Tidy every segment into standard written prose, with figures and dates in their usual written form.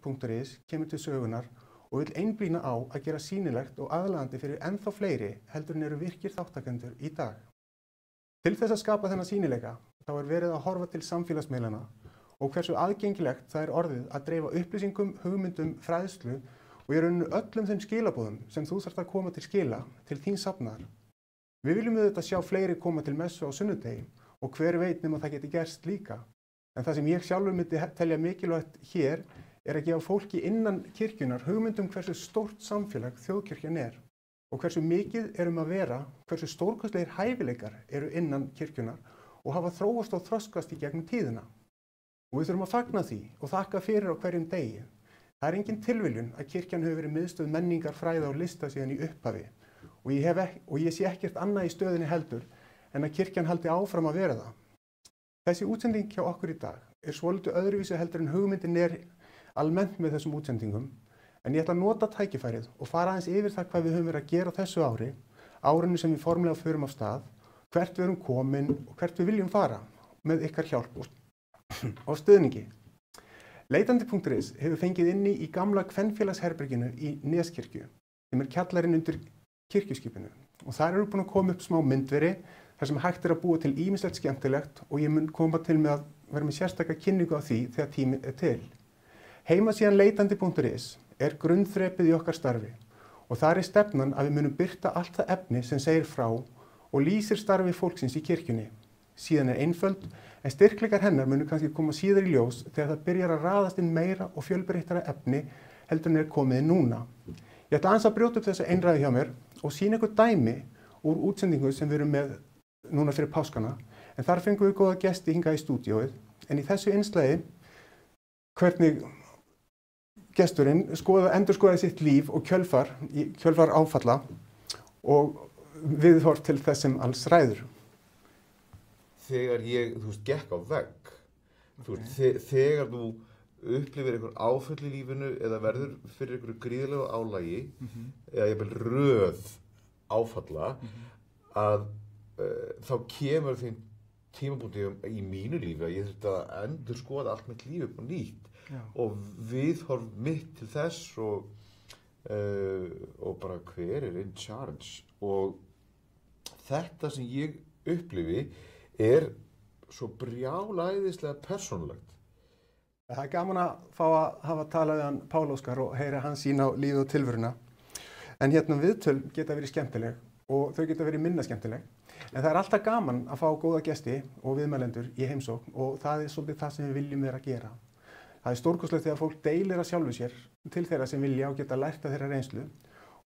Leitandi.is kemur til sögunar og vill einblína á að gera sýnilegt og aðlaðandi fyrir ennþá fleiri heldur en eru virkir þáttakendur í dag. Til þess að skapa þennan sýnileika þá verið að horfa til samfélagsmiðlana og hversu aðgengilegt það orðið að dreifa upplýsingum, hugmyndum, fræðslu og í rauninu öllum þeim skilaboðum sem þú þarft að koma til skila til þín safnaðar. Við viljum auðvitað sjá fleiri koma til messu á sunnudegi og hver veit nema það geti gerst líka. En það sem ég sjálfur myndi telja mikilvægt hér að gefa fólki innan kirkjunar hugmyndum hversu stórt samfélag þjóðkirkjan og hversu mikið að vera, hversu stórkostlegir hæfileikar eru innan kirkjunar og hafa þróast og þroskast í gegnum tíðina. Og við þurfum að fagna því og þakka fyrir á hverjum degi. Það engin tilviljun að kirkjan hefur verið miðstöð menningar, fræða og lista síðan í upphafi og ég sé ekkert annað í stöðinni heldur en að kirkjan haldi áfram að vera það. Þessi útsending hjá okkur í dag svolítið öðruvísi heldur en hugmyndin almennt með þessum útsendingum, en ég ætla að nota tækifærið og fara aðeins yfir það hvað við höfum verið að gera á þessu árinu sem við formlega förum af stað, hvert við erum komin og hvert við viljum fara með ykkar hjálp og stuðningi. Leitandi.is hefur fengið inni í gamla kvenfélagsherberginu í Neskirkju, sem kjallarinn undir kirkjuskipinu. Og þar eru búin að koma upp smá myndveri, þar sem hægt að búa til ýmislegt skemmtilegt og ég mun koma til með að vera með sérstaka kynningu á því þegar tíminn til. Heimasíðan Leitandi.is grunnþrepið í okkar starfi og þar stefnan að við munum birta allt það efni sem segir frá og lýsir starfi fólksins í kirkjunni. Síðan einföld, en styrkleikar hennar munu kannski koma síðar í ljós þegar það byrjar að raðast inn meira og fjölbreyttara efni heldur en komið núna. Ég ætla aðeins að brjóta upp þessa einræði hjá mér og sýna ykkur dæmi úr útsendingu sem við erum með núna fyrir páskana, en þar fengum við góða gesti hingað í stúdíóið, en í þessu innslagi hvernig gesturinn endurskoðaði sitt líf og kjölfar áfalla og viðhorf til þess sem alls ræður. Þegar ég, gekk á vegg, þegar þú upplifir einhver áföll í lífinu eða verður fyrir einhverju gríðarlegu álagi eða jafnvel röð áfalla að þá kemur þeim tímapunkti í mínu lífi að ég þurfti að endurskoða allt mitt líf upp á nýtt og viðhorf mitt til þess og bara hver in charge og þetta sem ég upplifi svo brjálæðislega persónulegt. Það gaman að fá að hafa talað við hann Pál Óskar og heyra hans sýn á lífið og tilveruna. En viðtöl geta verið skemmtileg og þau geta verið minna skemmtileg. En það alltaf gaman að fá góða gesti og viðmælendur í heimsókn og það svolítið það sem við viljum vera að gera. Það stórkostlegt þegar fólk deilir að sjálfu sér til þeirra sem vilja og geta lært af þeirra reynslu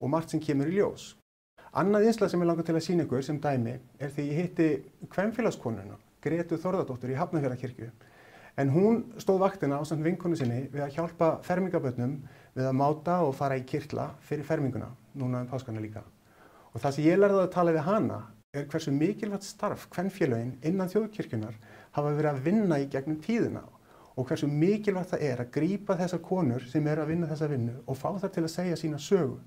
og margt sem kemur í ljós. Annað innslag sem ég langar til að sýna ykkur sem dæmi þegar ég hitti kvenfélagskonuna, Gretu Þórðardóttur í Hafnarfjarðarkirkju. En hún stóð vaktina ásamt vinkonu sinni við að hjálpa fermingabörnum við að máta og fara í kirtla fyrir ferminguna, núna páskana líka. Og það sem ég lærði að tala við hana hversu mikilvægt starf kvenfélögin innan þjóðkirkjunar hafa verið að vinna í gegnum tíðina og hversu mikilvægt það að grípa þessar konur sem að vinna þessa vinnu og fá þær til að segja sína sögu.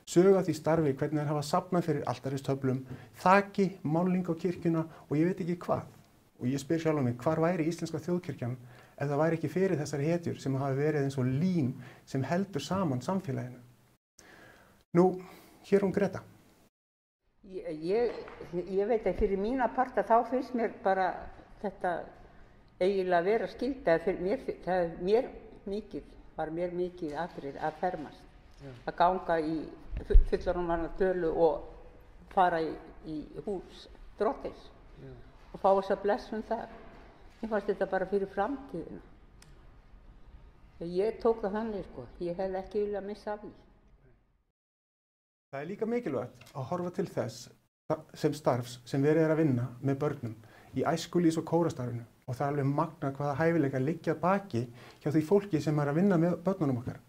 Sögu af því starfi, hvernig þær hafa safnað fyrir altaristöflum, þaki, málningu á kirkjuna og ég veit ekki hvað. Og ég spyr sjálf mig, hvar væri íslenska þjóðkirkjan ef það væri ekki fyrir þessari hetjur sem hafa verið eins og lím sem heldur saman samfélaginu. Nú, hér Greta. Ég veit að fyrir mína parta þá finnst mér bara þetta eiginlega vera skylda. Það mér mikið atrið að fermast. Að ganga í fullorðinna dölu og fara í hús Drottins og fá þess að blessun þar. Ég fannst þetta bara fyrir framtíðina. Ég tók það þannig, Ég hef ekki viljað missa af því. Það líka mikilvægt að horfa til þess sem starfs sem verið að vinna með börnum í æskulýðs- og kórastarfinu og það alveg magnað hvaða hæfileikar liggja að baki hjá því fólki sem að vinna með börnunum okkar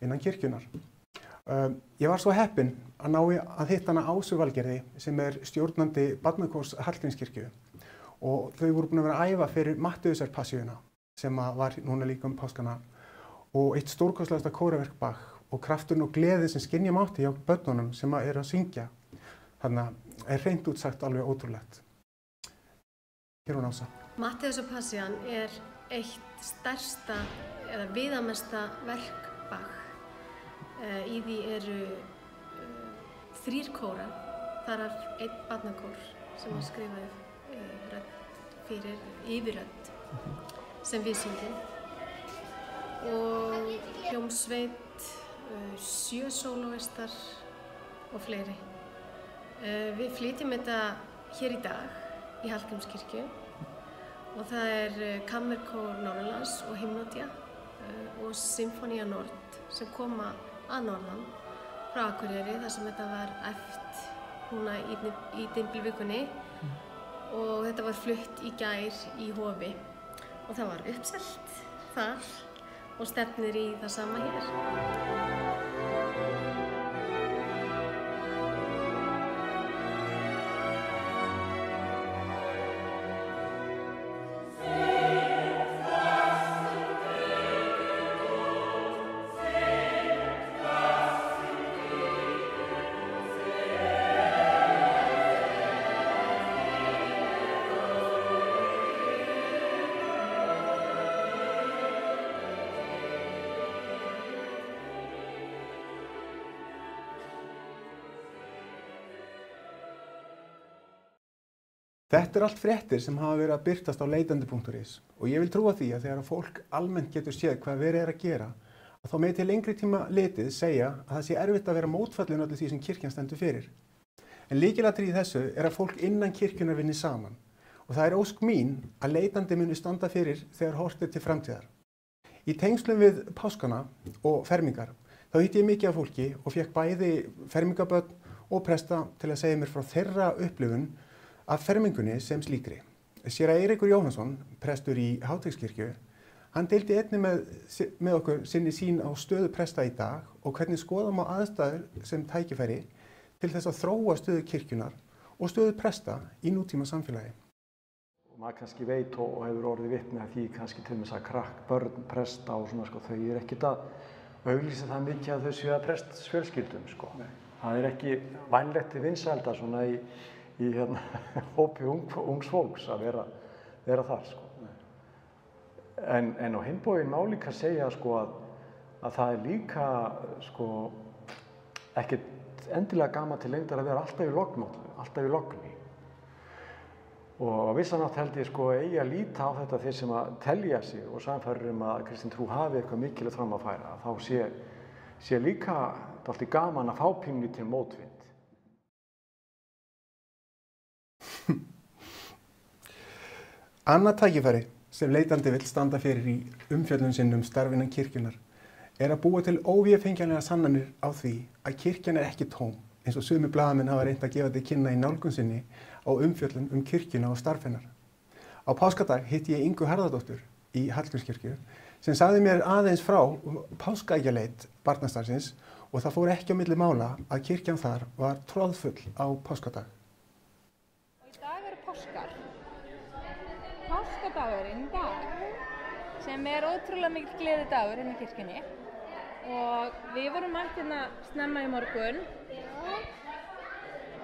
innan kirkjunar. Ég var svo heppinn að ná að hitta hana Ásu Valgerði sem stjórnandi barnakórs Hallgrímskirkju og þau voru búin að vera að æfa fyrir Mattheusarpassíuna sem var núna líka páskana og eitt stórkostlegasta kóraverk Bach og krafturinn og gleðin sem skynja mátti hjá börnunum sem að syngja. Þannig að hreint út sagt alveg ótrúlegt. Hér Ása. Mattheusarpassían eitt stærsta eða viðamesta verk Bach. Í því eru 3 kórar, þar af 1 barnakór sem skrifaði fyrir yfirrödd sem við syngjum og hljómsveit, 7 sólóistar og fleiri. Við flytjum þetta hér í dag í Hallgrímskirkju og það Kammerkór Norðurlands og Hymnodia og Sinfonía Nord sem koma að norðan frá Akureyri þar sem þetta var æft núna í Dymbylvikunni og þetta var flutt í gær í Hofi og það var uppselt þar og stefnir í það sama hér. Þetta allt fréttir sem hafa verið að birtast á leitandi.is og ég vil trúa því að þegar fólk almennt getur séð hvað verið að gera að þá með til lengri tíma litið segja að það sé erfitt að vera mótfallin öllu því sem kirkjan stendur fyrir. En lykilatriði í þessu að fólk innan kirkjunar vinni saman og það ósk mín að leitandi muni standa fyrir þegar horft til framtíðar. Í tengslum við páskana og fermingar þá hitti ég mikið af fólki og fékk bæði fermingabörn og presta til að segja mér frá þeirra upplifun af fermingunni sem slíkri. Séra Eiríkur Jóhannsson, prestur í Háteigskirkju, hann deildi einnig með okkur sinni sín á stöðu presta í dag og hvernig skoða má aðstæður sem tækifæri til þess að þróa stöðu kirkjunar og stöðu presta í nútíma samfélagi. Maður kannski veit og hefur orðið vitni að því kannski til þess að börn presta og svona þau ekkert að auglýsa það mikið að þau séu að prestsfjölskyldum Það ekki vænlegt til vinsælda svona í hópi ungs fólks að vera þar En á hinn bóginn má líka segja að það líka ekkert endilega gaman til lengdar að vera alltaf í logni. Og á vissan hátt held ég eigi að líta á þetta þeir sem að telja sig og sannfærir að kristin trú hafi eitthvað mikilvægt fram að færa. Þá sé líka alltaf gaman að fá pínu til mótvind. Annað tækifæri sem leitandi vill standa fyrir í umfjöllun sinni starfinnan kirkjunar að búa til óvéfengjanlega sannanir á því að kirkjan ekki tóm eins og sumir blaðamenn hafa reynt að gefa til kynna í nálgun sinni á umfjöllun kirkjuna og starf hennar. Á páskadag hitti ég Ingu Harðardóttur í Hallgrímskirkju sem sagði mér aðeins frá páskaeggjáleit barnastarfsins og það fór ekki á milli mála að kirkjan þar var troðfull á páskadag. Páskadagurinn í dag sem ótrúlega mikil gleðidagur í kirkjunni og við vorum mætt snemma í morgun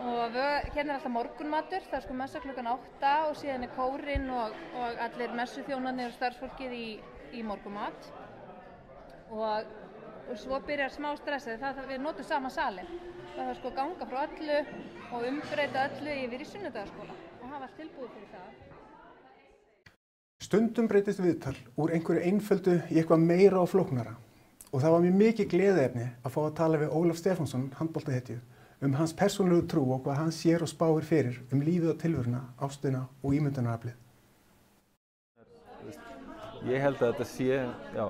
og hérna alltaf morgunmatur, það messa klukkan 8 og síðan kórinn og allir messuþjónarnir og starfsfólkið í morgunmat og svo byrjar smá stressið það við notum sama salinn það þarf ganga frá öllu og umbreyta öllu yfir í sunnudagaskóla og hafa allt tilbúið fyrir það. Stundum breytist viðtal úr einhverju einföldu í eitthvað meira og flóknara og það var mér mikið gleðiefni að fá að tala við Ólaf Stefánsson, handboltahetju, hans persónulegu trú og hvað hann sér og spáir fyrir lífið og tilveruna, ástina og ímyndunaraflið. Ég held að þetta sé,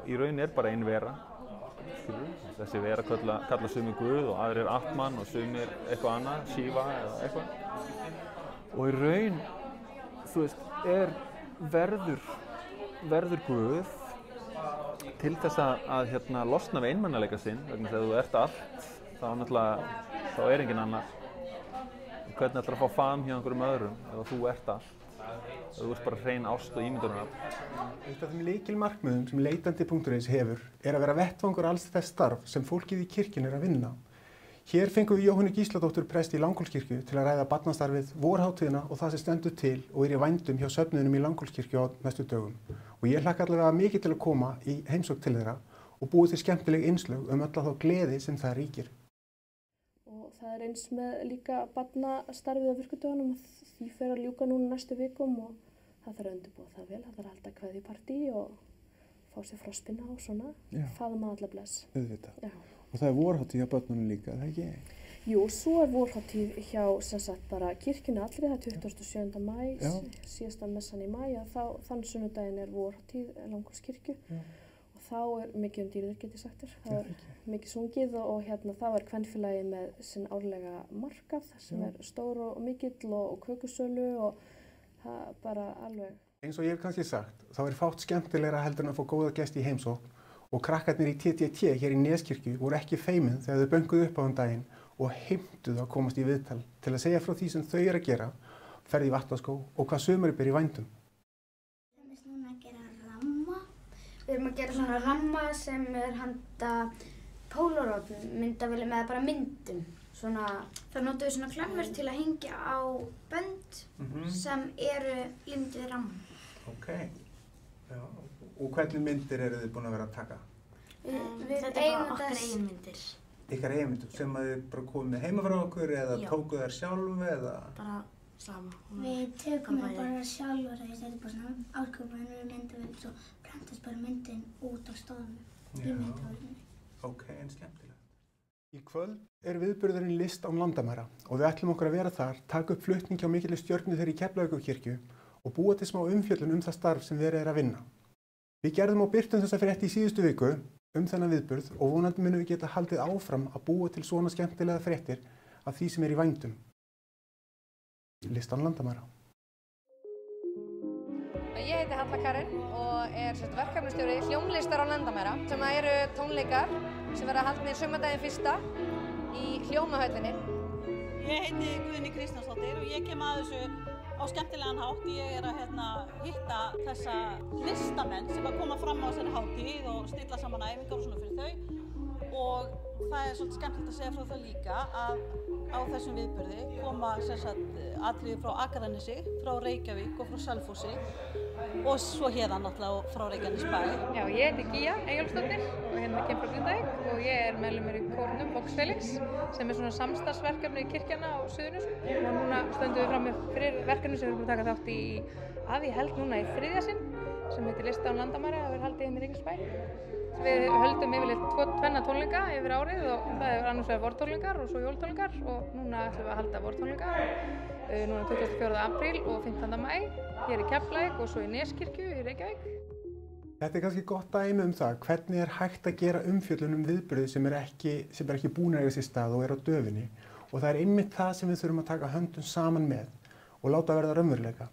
í raun bara ein vera. Þessi vera kalla sumir Guð og aðrir Atman og sumir eitthvað annað, Shiva eða eitthvað. Og í raun, verður Guð til þess að losna við einmannaleika sinn vegna þegar þú ert allt þá engin annar hvernig ætlar að fá faðm hjá einhverjum öðrum ef þú ert allt þú ert bara hrein ást og ímyndunarafl. Eitt af þeim lykilmarkmiðum sem leitandi.is hefur að vera vettvangur alls þess starf sem fólkið í kirkjunni að vinna. Hér fengum við Jóhönnu Gísladóttur prest í Langholtskirkju til að ræða barnastarfið, vorhátíðina og það sem stendur til og í vændum hjá söfnuðinum í Langholtskirkju á næstu dögum. Og ég hlakka allavega mikið til að koma í heimsókn til þeirra og búið til skemmtileg innslög öll þá gleði sem það ríkir. Og það eins með líka barnastarfið á virkudögunum, því fer að ljúka núna næstu vikum og það þarf að undirbúa það vel, það þarf að halda kveðjupartí og fá sér frostpinna og svona, faðma alla bless. Auðvitað. Já. Og það vorhátíð hjá börnunum líka, það ekki? Jú, svo vorhátíð hjá bara kirkjunni allri, það 27. maí, síðasta messan í maí, þann sunnudaginn vorhátíð Langholtskirkju og þá mikið dýrðir, get ég sagt þér. Það mikið sungið og það kvenfélagið með sinn árlega markað sem stór og mikill og kökusölu og það bara alveg. Eins og ég hef kannski sagt, þá fátt skemmtilegra heldur en að fá góða gesti í heimsókn og krakkarnir í TTT hér í Neskirkju voru ekki feimin þegar þau bönkuðu upp á daginn og heimtuðu að komast í viðtal til að segja frá því sem þau að gera, ferð í vatnaskó og hvað sumari ber í vændum. Við erum núna að gera ramma. Við erum að gera svona ramma sem handa Polaroid myndavél með bara myndum. Það notum við svona klemmur til að hengja á bönd sem eru límd við ramma. Ok. Já. Og hvernig myndir eru þið búin að vera að taka? Þetta bara okkar eigin myndir. Ykkar eigin myndir sem að þið bara komið heima frá okkur eða tókuð þær sjálf eða? Bara sama. Við tökum það bara sjálfur og ég seti bara svona áskopinu myndavél svo prentast bara myndin út á stofunum í myndavélinni. Ok, en skemmtilegt. Í kvöld viðburðurinn List án landamæra og við ætlum okkur að vera þar, taka upp flutning hjá mikilli stjörnu þeirra í Keflavíkurkirkju og búa til smá umfjöllun það starf sem verið að vinna. Við gerðum og birtum þessa frétt í síðustu viku þennan viðburð og vonandi munum við geta haldið áfram að búa til svona skemmtilega fréttir af því sem í vændum. List án landamæra. Ég heiti Halla Karin og verkefnastjóri Hljómlistar án landamæra sem eru tónleikar sem verða haldnir sumardaginn 1. í Hljómahöllinni. Ég heiti Guðný Kristjánsdóttir og ég kem að þessu á skemmtilegan hátt. Ég að hitta þessa listamenn sem að koma fram á þessari hátíð og stilla saman æfingar og svona fyrir þau og það svolítið skemmtilegt að segja frá það líka að á þessum viðburði koma atriði frá Akranesi, frá Reykjavík og frá Selfossi og svo hérna náttúrulega frá Reykjanesbæ. Já, ég heiti Gía Eyjólfsdóttir og kem frá Grindavík og ég meðlimur í kórnum Vox Felix sem svona samstarfsverkefni í kirkjana á Suðurnesjum og núna stöndum við frammi fyrir verkefni sem við erum að taka þátt í ég held núna í 3. sinn sem heitir List án landamæra og haldið hérna í Reykjanesbæ. Við höldum yfirleitt tvenna tónleika yfir árið og það annars vegar vortónleikar og svo jóltónleikar og núna ætlum við að halda vortónleika núna 24. apríl og 15. maí hér í Keflavík og svo í Neskirkju í Reykjavík. Þetta kannski gott dæmi það hvernig hægt að gera umfjöllun viðburði sem ekki búin að eiga sér stað og á döfinni og það einmitt það sem við þurfum að taka höndum saman með og láta verða raunveruleika.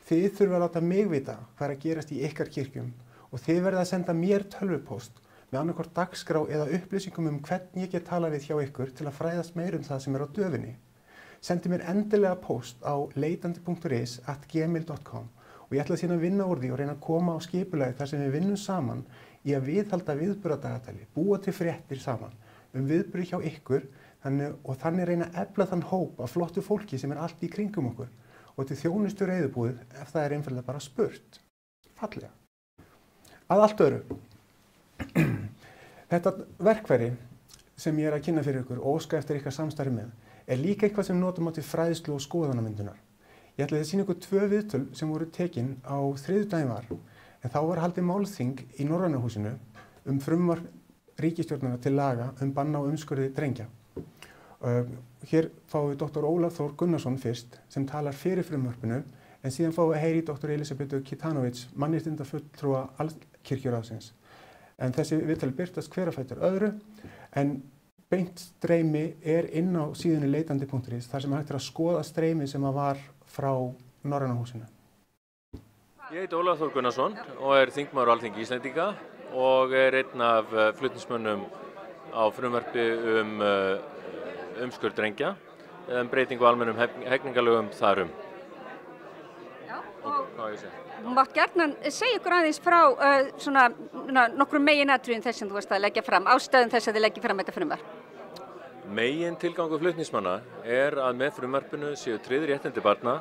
Þið þurfum að láta mig vita hvað að gerast í ykkar kirkjum og þið verða að senda mér tölvupóst með annaðhvort dagskrá eða upplýsingum hvernig ég get talað við hjá ykkur til að fræðast meir það sem á döfinni. Sendi mér endilega póst á leitandi.is@gmail.com og ég ætla síðan að vinna úr því og reyna að koma á skipulagi þar sem við vinnum saman í að viðhalda viðburðardagatali, búa til fréttir saman viðburði hjá ykkur og þannig reyna að efla þann hóp af flottu fólki sem allt í kringum okkur og til þjónustu reiðubúið ef það einfaldlega bara spurt. Fallega. Að allt öðru. Þetta verkfæri sem ég að kynna fyrir ykkur og óska eftir ykkar samstarfi með líka eitthvað sem notum á til fræðslu og skoðanamyndunar. Ég ætla að sýna ykkur 2 viðtöl sem voru tekin á þriðjudaginn var en þá var haldið málþing í Norræna húsinu frumvarp ríkisstjórnar til laga bann á umskurði drengja. Hér fáum við Dr. Ólaf Þór Gunnarsson fyrst sem talar fyrir frumvarpinu en síðan fáum við heyri Dr. Elisabethu Kitanovic, mannréttindafulltrúa Kirkjuráðsins. En þessi viðtal birtast hver á fætur öðru en beint streymi inn á síðunni leitandi.is þar sem hægt að skoða streymi sem var frá Norræna húsinu. Ég heiti Ólaf Þór Gunnarsson og þingmaður á Alþingi Íslendinga og einn af flutningsmönnum á frumvarpi umskurð drengja breytingu á almennum hegningarlögum þarum. Og hvað ég segja? Þú mátt gjarnan segja ykkur aðeins frá nokkrum meginatriðum þess sem þú varst að leggja fram, ástæðum þess að þið leggja fram þetta frumvarp. Megin tilgangur flutningsmanna að með frumvarpinu séu tryggð réttindi barna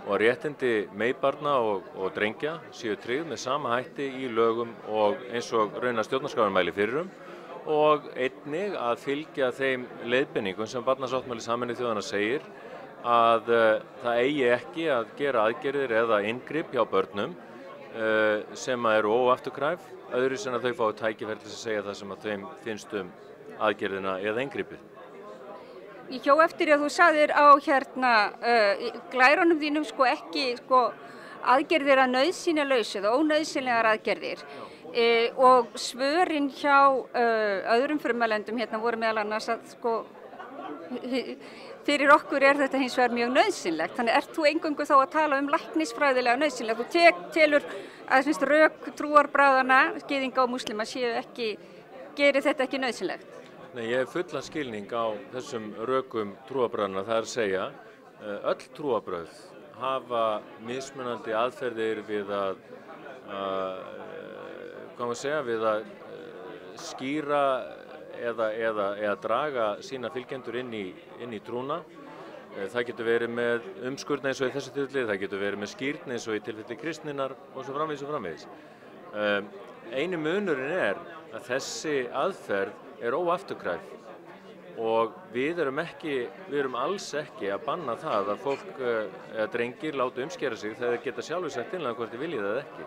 og réttindi meybarna og drengja séu tryggð með sama hætti í lögum og eins og raunar stjórnarskráin mælir fyrir og einnig að fylgja þeim leiðbeiningum sem Barnasáttmáli Sameinuðu þjóðanna segir að það eigi ekki að gera aðgerðir eða inngrip hjá börnum sem eru óafturkræf, öðru sem að þau fái tækifæri til að segja það sem að þeim finnst aðgerðina eða inngripið. Ég hjó eftir að þú sagðir á glærunum þínum ekki aðgerðir að nauðsynjalausu eða ónauðsynlegar aðgerðir og svörin hjá öðrum frumælendum voru meðal annars að fyrir okkur þetta hins vegar mjög nauðsynlegt. Þannig ert þú eingöngu þá að tala læknisfræðilega nauðsynlegt. Þú telur að rök trúarbragðanna, gyðinga og múslima gerir þetta ekki nauðsynlegt. Nei, ég hef fullan skilning á þessum rökum trúarbragðanna, það að segja öll trúarbrögð hafa mismunandi aðferðir við að skýra eða draga sína fylgjendur inn í trúna. Það getur verið með umskurn eins og í þessu tilfelli, það getur verið með skírn eins og í tilfelli kristninnar og svo framvegis. Eini munurinn að þessi aðferð óafturkræf og við erum alls ekki að banna það að fólk eða drengir láta umskera sig þegar þeir geta sjálfur sagt innlega hvort þeir vilja það ekki.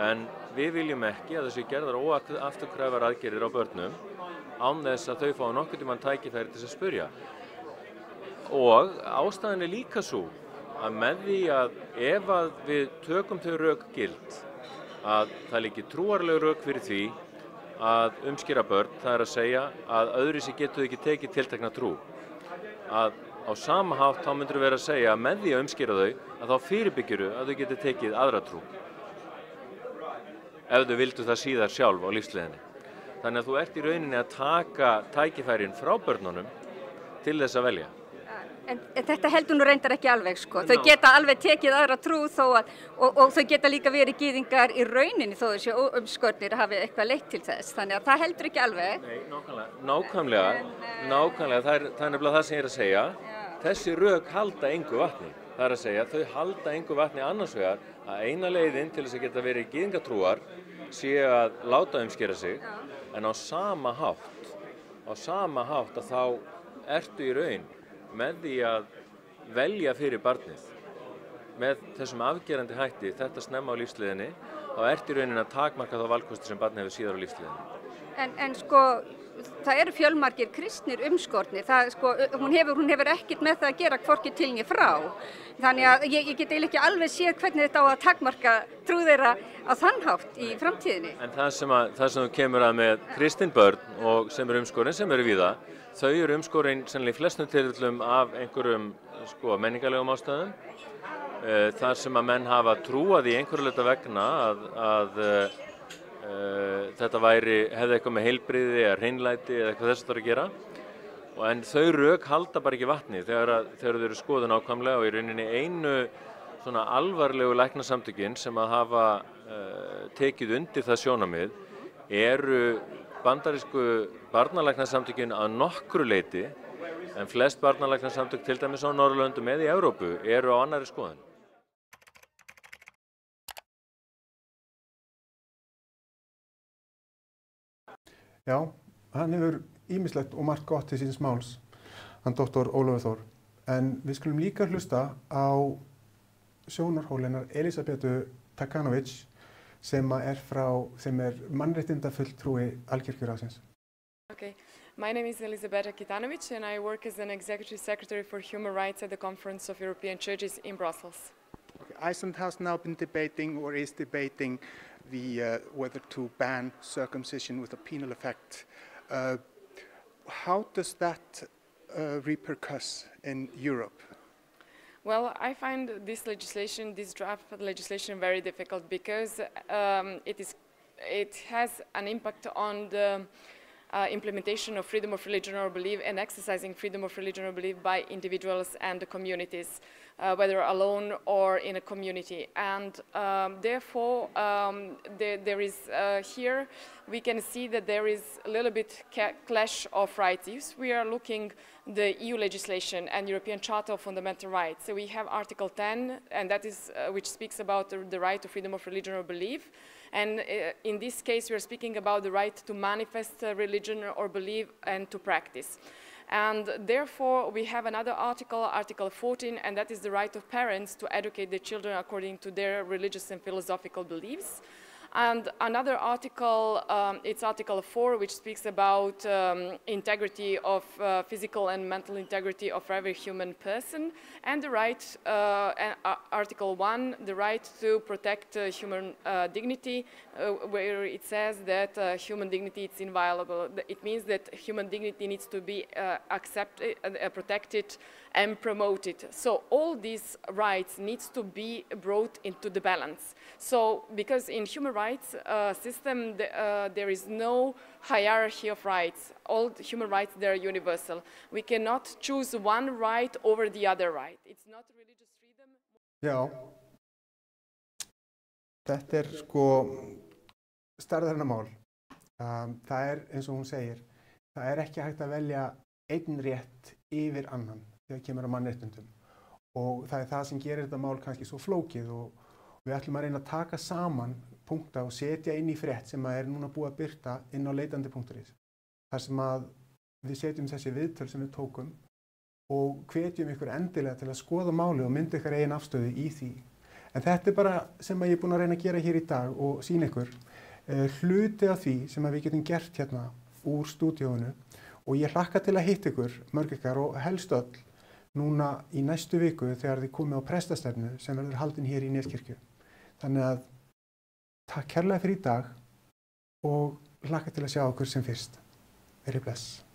En við viljum ekki að þessu gerðar óafturkræfar aðgerðir á börnum án þess að þau fá nokkurn tímann tækifæri til að spyrja. Og ástæðan líka svo að með því að ef að við tökum þau rök gild að það liggi trúarleg rök fyrir því að umskera börn, það að segja að öðruvísi getur þau ekki tekið tiltekna trú. Að á sama hátt þá myndur vera að segja að með því að umskera þau að þá fyrirbyggjuru að þau getur tekið aðra trú. Ef þau vildu það síðar sjálf á lífsleiðinni. Þannig að þú ert í rauninni að taka tækifærin frá börnunum til þess að velja. En þetta heldur nú reyndar ekki alveg Þau geta alveg tekið aðra trú og þau geta líka verið gyðingar í rauninni þó þessi umskornir hafi eitthvað leitt til þess. Þannig að það heldur ekki alveg. Nei, nákvæmlega. Það er nefnilega það sem ég að segja. Þessi rök halda engu vatni. Það að segja, þau halda engu vatni annars vegar að eina leiðin til þess að geta verið gyðingatrúar sé að láta umskera sig, en á sama hátt að þá ertu í raun með því að velja fyrir barnið með þessum afgerandi hætti þetta snemma á lífsleiðinni, þá ertu í rauninni að takmarka þá valkosti sem barnið hefur síðar á lífsleiðinni. En það eru fjölmargir kristnir umskornir, hún hefur ekkert með það að gera hvorki til né frá. Þannig að ég get eiginlega ekki alveg séð hvernig þetta á að takmarka trú þeirra á þann hátt í framtíðinni. En það sem þú kemur að með kristin börn og sem eru umskorin, sem eru víða, þau eru umskorin sennilega í flestum tilfellum af einhverjum menningarlegum ástæðum. Þar sem að menn hafa trúað í einhverju leita vegna að þetta hefði eitthvað með heilbrigði eða hreinlæti eða eitthvað þess að það að gera. En þau rök halda bara ekki vatni þegar þau eru skoðun nákvæmlega, og í rauninni einu svona alvarlegu læknasamtökin sem að hafa tekið undir það sjónarmið eru bandarísku barnalæknasamtökin að nokkru leyti, en flest barnalæknasamtök til dæmis á Norðurlöndum eða í Evrópu eru á annarri skoðun. Já, hann hefur ýmislegt og margt gott til síns máls, hann doktor Ólafur Þór. En við skulum líka hlusta á sjónarhólinar Elisabetu Takanovic sem er mannréttindafulltrúi Alkirkjuráðsins. Okay. My name is Elisabetta Kitanovic and I work as an Executive Secretary for Human Rights at the Conference of European Churches in Brussels. Okay. Iceland has now been debating or is debating whether to ban circumcision with a penal effect. How does that repercuss in Europe? Well, I find this draft legislation very difficult because it has an impact on the implementation of freedom of religion or belief and exercising freedom of religion or belief by individuals and the communities, whether alone or in a community. And therefore, there is here we can see that there is a little bit clash of rights. If we are looking the EU legislation and European Charter of Fundamental Rights, so we have Article 10, and that is which speaks about the right to freedom of religion or belief. And in this case, we are speaking about the right to manifest religion or belief and to practice. And therefore, we have another article, Article 14, and that is the right of parents to educate their children according to their religious and philosophical beliefs. And another article, it's Article 4, which speaks about integrity of physical and mental integrity of every human person, and the right, Article 1, the right to protect human dignity, where it says that human dignity is inviolable. It means that human dignity needs to be accepted, protected, and promoted. So all these rights needs to be brought into the balance. So because in human rights system there is no hierarchy of rights. All human rights, they're universal. We cannot choose one right over the other right. It's not religious freedom. Já, þetta sko stærðarinnar mál. Það eins og hún segir, það ekki hægt að velja einn rétt yfir annan þegar kemur að mannréttindum. Og það það sem gerir þetta mál kannski svo flókið og við ætlum að reyna að taka saman punkta og setja inn í frétt sem núna búið að birta inn á leitandi.is. Þar sem að við setjum þessi viðtöl sem við tókum og hvetjum ykkur endilega til að skoða málið og mynda ykkar eigin afstöðu í því. En þetta bara sem að ég búin að reyna að gera hér í dag og sýna ykkur hluti af því sem að við getum gert hérna úr stúdíóinu og ég hlakka til að hitta ykkur, mörg ykkar og helst öll núna í næstu viku þegar þið komið á prestastefnu sem verður haldin hér í Neskirkju. Þannig að takk kærlega fyrir í dag og hlakka til að sjá okkur sem fyrst. Veri bless.